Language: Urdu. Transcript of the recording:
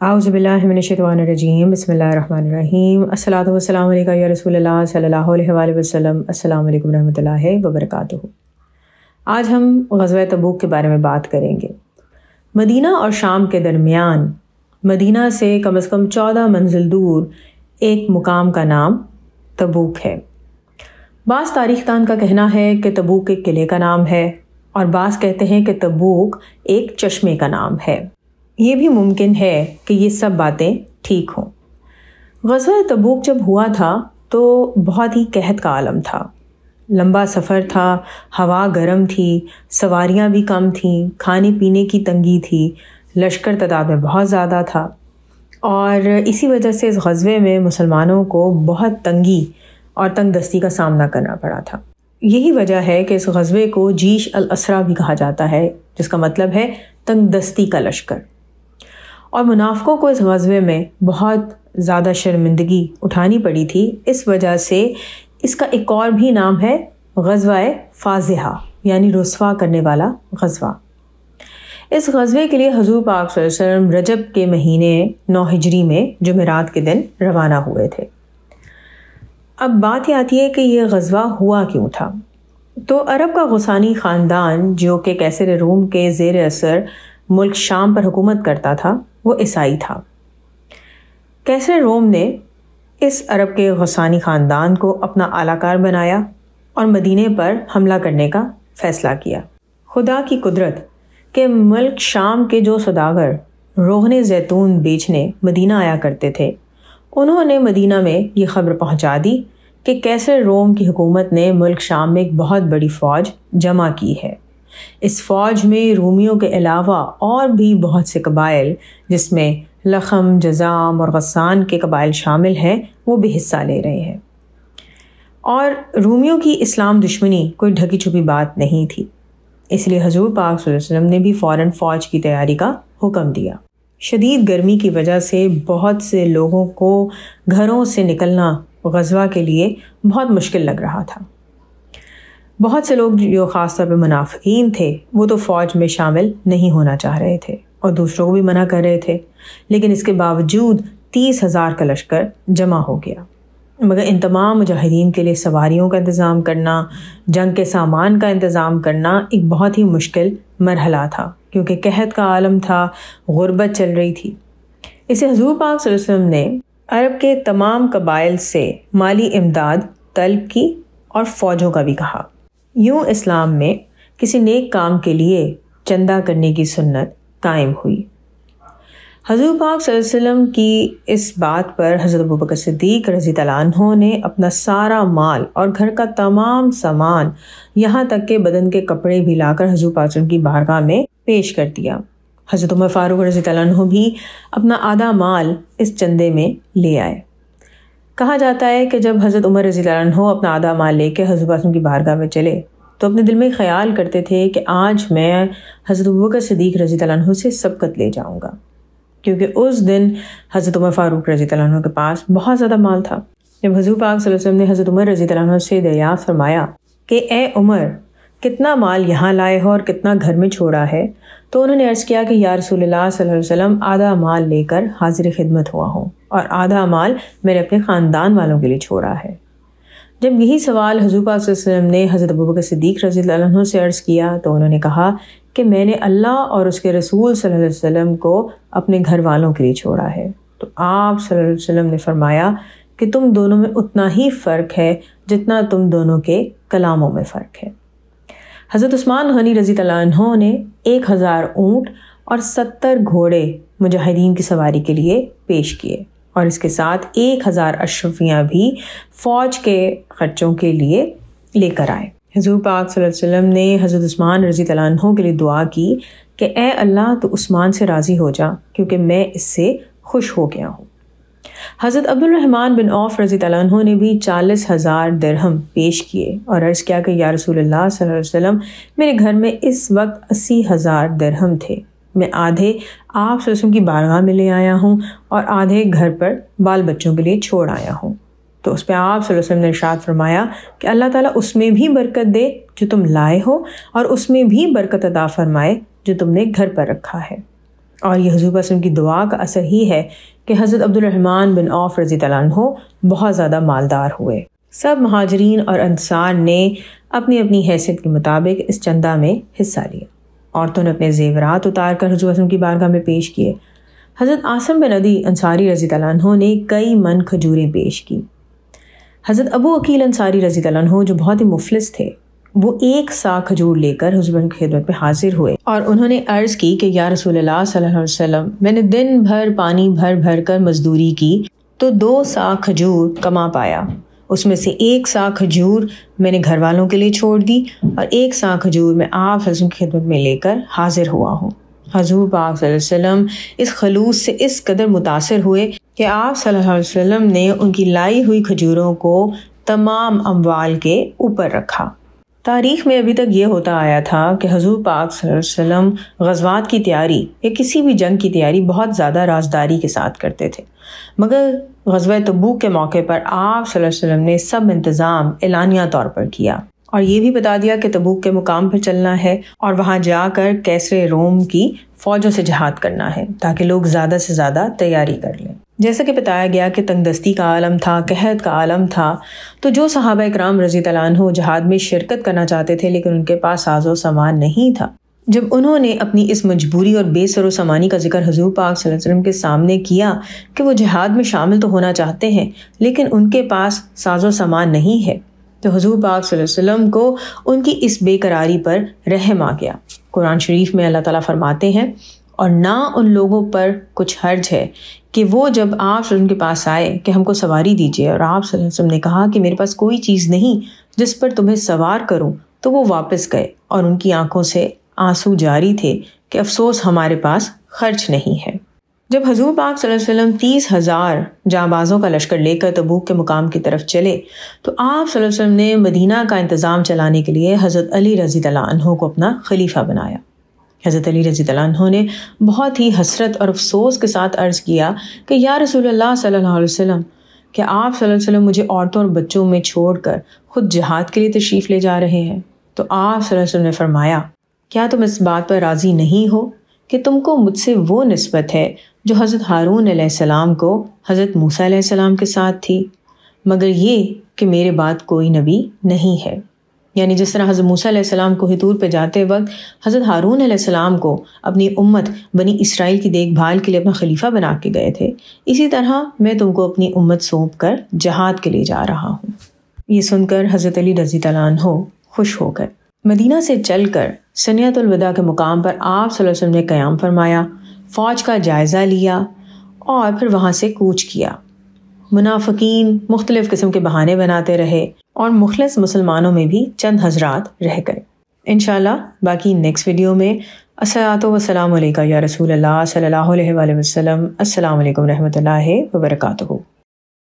اعوذ باللہ من الشیطان الرجیم بسم اللہ الرحمن الرحیم الصلاۃ والسلام علیکہ یا رسول اللہ صلی اللہ علیہ وآلہ وسلم۔ السلام علیکم ورحمۃ اللہ وبرکاتہ۔ آج ہم غزوہ تبوک کے بارے میں بات کریں گے۔ مدینہ اور شام کے درمیان مدینہ سے کم از کم 14 منزل دور ایک مقام کا نام تبوک ہے۔ بعض تاریخ دان کا کہنا ہے کہ تبوک ایک قلعے کا نام ہے، اور بعض کہتے ہیں کہ تبوک ایک چشمے کا نام ہے۔ یہ بھی ممکن ہے کہ یہ سب باتیں ٹھیک ہوں۔ غزوہ تبوک جب ہوا تھا تو بہت ہی قحط کا عالم تھا، لمبا سفر تھا، ہوا گرم تھی، سواریاں بھی کم تھیں، کھانے پینے کی تنگی تھی، لشکر تعداد میں بہت زیادہ تھا، اور اسی وجہ سے اس غزوے میں مسلمانوں کو بہت تنگی اور تنگ دستی کا سامنا کرنا پڑا تھا۔ یہی وجہ ہے کہ اس غزوے کو جیش الاسرا بھی کہا جاتا ہے، جس کا مطلب ہے تنگ دستی کا لشکر۔ اور منافقوں کو اس غزوے میں بہت زیادہ شرمندگی اٹھانی پڑی تھی، اس وجہ سے اس کا ایک اور بھی نام ہے غزوہ فاضحہ، یعنی رسوا کرنے والا غزوہ۔ اس غزوے کے لیے حضور پاک صلی اللہ علیہ وسلم رجب کے مہینے 9 ہجری میں جمعرات کے دن روانہ ہوئے تھے۔ اب بات یہ آتی ہے کہ یہ غزوہ ہوا کیوں تھا؟ تو عرب کا غسانی خاندان جو کہ کیسر روم کے زیر اثر ملک شام پر حکومت کرتا تھا، وہ عیسائی تھا۔ کیسر روم نے اس عرب کے غسانی خاندان کو اپنا اعلیٰ کار بنایا اور مدینے پر حملہ کرنے کا فیصلہ کیا۔ خدا کی قدرت کہ ملک شام کے جو سوداگر روغن زیتون بیچنے مدینہ آیا کرتے تھے، انہوں نے مدینہ میں یہ خبر پہنچا دی کہ کیسر روم کی حکومت نے ملک شام میں ایک بہت بڑی فوج جمع کی ہے۔ اس فوج میں رومیوں کے علاوہ اور بھی بہت سے قبائل، جس میں لخم، جذام اور غسان کے قبائل شامل ہیں، وہ بھی حصہ لے رہے ہیں۔ اور رومیوں کی اسلام دشمنی کوئی ڈھکی چھپی بات نہیں تھی، اس لیے حضور پاک صلی اللہ علیہ وسلم نے بھی فوراً فوج کی تیاری کا حکم دیا۔ شدید گرمی کی وجہ سے بہت سے لوگوں کو گھروں سے نکلنا غزوہ کے لیے بہت مشکل لگ رہا تھا۔ بہت سے لوگ جو خاص طور پہ منافقین تھے، وہ تو فوج میں شامل نہیں ہونا چاہ رہے تھے اور دوسروں کو بھی منع کر رہے تھے، لیکن اس کے باوجود 30,000 کا لشکر جمع ہو گیا۔ مگر ان تمام مجاہدین کے لیے سواریوں کا انتظام کرنا، جنگ کے سامان کا انتظام کرنا ایک بہت ہی مشکل مرحلہ تھا، کیونکہ قحط کا عالم تھا، غربت چل رہی تھی۔ اسے حضور پاک صلی اللہ علیہ وسلم نے عرب کے تمام قبائل سے مالی امداد طلب کی اور فوجوں کا بھی کہا۔ یوں اسلام میں کسی نیک کام کے لیے چندہ کرنے کی سنت قائم ہوئی۔ حضور پاک صلی اللہ علیہ وسلم کی اس بات پر حضرت ابوبکر صدیق رضی اللہ عنہ نے اپنا سارا مال اور گھر کا تمام سامان، یہاں تک کہ بدن کے کپڑے بھی لا کر حضور پاک صلی اللہ علیہ وسلم کی بارگاہ میں پیش کر دیا۔ حضرت عمر فاروق رضی اللہ عنہ بھی اپنا آدھا مال اس چندے میں لے آئے۔ کہا جاتا ہے کہ جب حضرت عمر رضی اللہ عنہ اپنا آدھا مال لے کے حضرت پاک کی بارگاہ میں چلے تو اپنے دل میں خیال کرتے تھے کہ آج میں حضرت ابوبکر صدیق رضی اللہ عنہ سے سبقت لے جاؤں گا، کیونکہ اس دن حضرت عمر فاروق رضی اللہ عنہ کے پاس بہت زیادہ مال تھا۔ جب حضور پاک صلی اللہ علیہ وسلم نے حضرت عمر رضی اللہ عنہ سے دریافت فرمایا کہ اے عمر، کتنا مال یہاں لائے ہو اور کتنا گھر میں چھوڑا ہے، تو انہوں نے عرض کیا کہ یا رسول اللہ صلی اللہ علیہ وسلم، آدھا مال لے کر حاضر خدمت ہوا ہوں اور آدھا مال میں نے اپنے خاندان والوں کے لیے چھوڑا ہے۔ جب یہی سوال حضور پاک صلی اللہ علیہ وسلم نے حضرت ابوبکر صدیق رضی اللہ عنہ سے عرض کیا تو انہوں نے کہا کہ میں نے اللہ اور اس کے رسول صلی اللہ علیہ وسلم کو اپنے گھر والوں کے لیے چھوڑا ہے۔ تو آپ صلی اللہ علیہ وسلم نے فرمایا کہ تم دونوں میں اتنا ہی فرق ہے جتنا تم دونوں کے کلاموں میں فرق ہے۔ حضرت عثمان غنی رضی اللہ عنہ نے 1000 اونٹ اور 70 گھوڑے مجاہدین کی سواری کے لیے پیش کیے، اور اس کے ساتھ 1000 اشرفیاں بھی فوج کے خرچوں کے لیے لے کر آئے۔ حضور پاک صلی اللہ علیہ وسلم نے حضرت عثمان رضی اللہ عنہ کے لیے دعا کی کہ اے اللہ تو عثمان سے راضی ہو جا، کیونکہ میں اس سے خوش ہو گیا ہوں۔ حضرت عبد الرحمن بن عوف رضی اللہ عنہ نے بھی 40,000 درہم پیش کیے اور عرض کیا کہ یا رسول اللہ صلی اللہ علیہ وسلم، میرے گھر میں اس وقت 80,000 درہم تھے، میں آدھے آپ صلی اللہ علیہ وسلم کی بارگاہ میں لے آیا ہوں اور آدھے گھر پر بال بچوں کے لیے چھوڑ آیا ہوں۔ تو اس پہ آپ صلی اللہ علیہ وسلم نے ارشاد فرمایا کہ اللہ تعالیٰ اس میں بھی برکت دے جو تم لائے ہو، اور اس میں بھی برکت عطا فرمائے جو تم نے گھر پر رکھا ہے۔ اور یہ حضور وسلم کی دعا کا اثر ہی ہے کہ حضرت عبد الرحمن بن عوف رضی اللہ عنہ بہت زیادہ مالدار ہوئے۔ سب مہاجرین اور انصار نے اپنی اپنی حیثیت کے مطابق اس چندہ میں حصہ لیا۔ عورتوں نے اپنے زیورات اتار کر حضور وسلم کی بارگاہ میں پیش کیے۔ حضرت عاصم بن عدی انصاری رضی اللہ عنہ نے کئی من کھجوریں پیش کی۔ حضرت ابو عقیل انصاری رضی اللہ عنہ جو بہت ہی مفلس تھے، وہ 1 سا کھجور لے کر حضور کی خدمت میں حاضر ہوئے اور انہوں نے عرض کی کہ یا رسول اللہ صلی اللہ علیہ وسلم، میں نے دن بھر پانی بھر بھر کر مزدوری کی تو 2 سا کھجور کما پایا، اس میں سے 1 سا کھجور میں نے گھر والوں کے لیے چھوڑ دی اور 1 سا کھجور میں آپ حضور کی خدمت میں لے کر حاضر ہوا ہوں۔ حضور پاک صلی اللہ علیہ وسلم اس خلوص سے اس قدر متاثر ہوئے کہ آپ صلی اللہ علیہ وسلم نے ان کی لائی ہوئی کھجوروں کو تمام اموال کے اوپر رکھا۔ تاریخ میں ابھی تک یہ ہوتا آیا تھا کہ حضور پاک صلی اللہ علیہ وسلم غزوات کی تیاری یا کسی بھی جنگ کی تیاری بہت زیادہ رازداری کے ساتھ کرتے تھے، مگر غزوہ تبوک کے موقع پر آپ صلی اللہ علیہ وسلم نے سب انتظام اعلانیہ طور پر کیا اور یہ بھی بتا دیا کہ تبوک کے مقام پر چلنا ہے اور وہاں جا کر کیسر روم کی فوجوں سے جہاد کرنا ہے تاکہ لوگ زیادہ سے زیادہ تیاری کر لیں۔ جیسا کہ بتایا گیا کہ تنگ دستی کا عالم تھا، قحط کا عالم تھا، تو جو صحابہ اکرام رضی اللہ عنہ جہاد میں شرکت کرنا چاہتے تھے لیکن ان کے پاس ساز و سامان نہیں تھا، جب انہوں نے اپنی اس مجبوری اور بے سر و سامانی کا ذکر حضور پاک صلی اللہ علیہ وسلم کے سامنے کیا کہ وہ جہاد میں شامل تو ہونا چاہتے ہیں لیکن ان کے پاس ساز و سامان نہیں ہے، تو حضور پاک صلی اللہ علیہ وسلم کو ان کی اس بے قراری پر رحم آ گیا۔ قرآن شریف میں اللہ تعالیٰ فرماتے ہیں، اور نہ ان لوگوں پر کچھ حرج ہے کہ وہ جب آپ صلی اللہ علیہ وسلم کے پاس آئے کہ ہم کو سواری دیجیے اور آپ صلی اللہ علیہ وسلم نے کہا کہ میرے پاس کوئی چیز نہیں جس پر تمہیں سوار کروں، تو وہ واپس گئے اور ان کی آنکھوں سے آنسو جاری تھے کہ افسوس ہمارے پاس خرچ نہیں ہے۔ جب حضور پاک صلی اللہ علیہ وسلم 30,000 جانبازوں کا لشکر لے کر تبوک کے مقام کی طرف چلے تو آپ صلی اللہ علیہ وسلم نے مدینہ کا انتظام چلانے کے لیے حضرت علی رضی اللہ عنہ کو اپنا خلیفہ بنایا۔ حضرت علی رضی اللہ عنہ نے بہت ہی حسرت اور افسوس کے ساتھ عرض کیا کہ یا رسول اللہ صلی اللہ علیہ وسلم، کہ آپ صلی اللہ علیہ وسلم مجھے عورتوں اور بچوں میں چھوڑ کر خود جہاد کے لیے تشریف لے جا رہے ہیں؟ تو آپ صلی اللہ علیہ وسلم نے فرمایا، کیا تم اس بات پر راضی نہیں ہو کہ تم کو مجھ سے وہ نسبت ہے جو حضرت ہارون علیہ السلام کو حضرت موسیٰ علیہ السلام کے ساتھ تھی، مگر یہ کہ میرے بعد کوئی نبی نہیں ہے۔ یعنی جس طرح حضرت موسیٰ علیہ السلام کو طور پہ جاتے وقت حضرت ہارون علیہ السلام کو اپنی امت بنی اسرائیل کی دیکھ بھال کے لیے اپنا خلیفہ بنا کے گئے تھے، اسی طرح میں تم کو اپنی امت سونپ کر جہاد کے لیے جا رہا ہوں۔ یہ سن کر حضرت علی رضی اللہ عنہ خوش ہو گئے۔ مدینہ سے چل کر سنیت الوداع کے مقام پر آپ صلی اللہ علیہ وسلم نے قیام فرمایا، فوج کا جائزہ لیا اور پھر وہاں سے کوچ کیا۔ منافقین مختلف قسم کے بہانے بناتے رہے اور مخلص مسلمانوں میں بھی چند حضرات رہ گئے۔ انشاءاللہ باقی نیکسٹ ویڈیو میں الصلاۃ والسلام علیکہ یا رسول اللہ صلی اللہ علیہ وآلہ وسلم۔ السلام علیکم رحمۃ اللہ وبرکاتہ۔